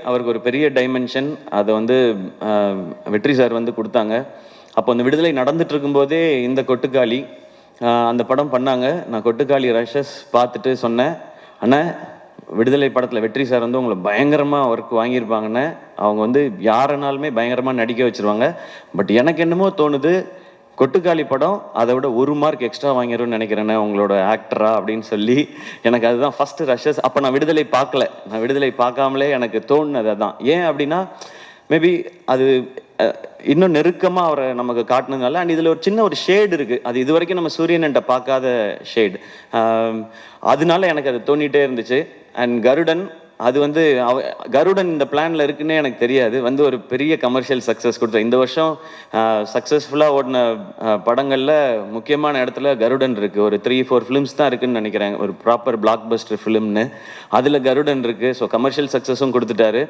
அவருக்கு ஒரு பெரிய டைமென்ஷன். அதை வந்து வெற்றி சார் வந்து கொடுத்தாங்க. அப்போ அந்த விடுதலை நடந்துட்டு இருக்கும்போதே இந்த கொட்டுக்காளி அந்த படம் பண்ணாங்க. நான் கொட்டுக்காளி ரஷஸ் பார்த்துட்டு சொன்னேன், அண்ணா விடுதலை படத்தில் வெற்றி சார் வந்து உங்களை பயங்கரமாக ஒர்க் வாங்கியிருப்பாங்கன்னு. அவங்க வந்து யாருனாலுமே பயங்கரமாக நடிக்க வச்சுருவாங்க. பட் எனக்கு என்னமோ தோணுது, கொட்டுக்காளி படம் அதை விட 1 மார்க் எக்ஸ்ட்ரா வாங்கிடும்னு நினைக்கிறேண்ணே உங்களோட ஆக்டரா அப்படின்னு சொல்லி. எனக்கு அதுதான் ஃபஸ்ட்டு ரஷஸ். அப்போ நான் விடுதலை பார்க்கல. நான் விடுதலை பார்க்காமலே எனக்கு தோணுனது அதான். ஏன் அப்படின்னா, மேபி அது இன்னும் நெருக்கமாக அவரை நமக்கு காட்டினதுனால. அண்ட் இதில் ஒரு சின்ன ஒரு ஷேடு இருக்குது. அது இது வரைக்கும் நம்ம சூரியன்கிட்ட பார்க்காத ஷேடு. அதனால எனக்கு அது தோணிகிட்டே இருந்துச்சு. அண்ட் கருடன், அது வந்து கருடன் இந்த பிளான்ல இருக்குன்னே எனக்கு தெரியாது. வந்து ஒரு பெரிய கமர்ஷியல் சக்ஸஸ் கொடுத்தேன். இந்த வருஷம் சக்ஸஸ்ஃபுல்லாக ஓடின படங்களில் முக்கியமான இடத்துல கருடன் இருக்குது. ஒரு 3-4 ஃபிலிம்ஸ் தான் இருக்குதுன்னு நினைக்கிறேன், ஒரு ப்ராப்பர் பிளாக் பஸ்டர் ஃபிலிம்னு. அதில் கருடன் இருக்குது. ஸோ கமர்ஷியல் சக்ஸஸும் கொடுத்துட்டாரு.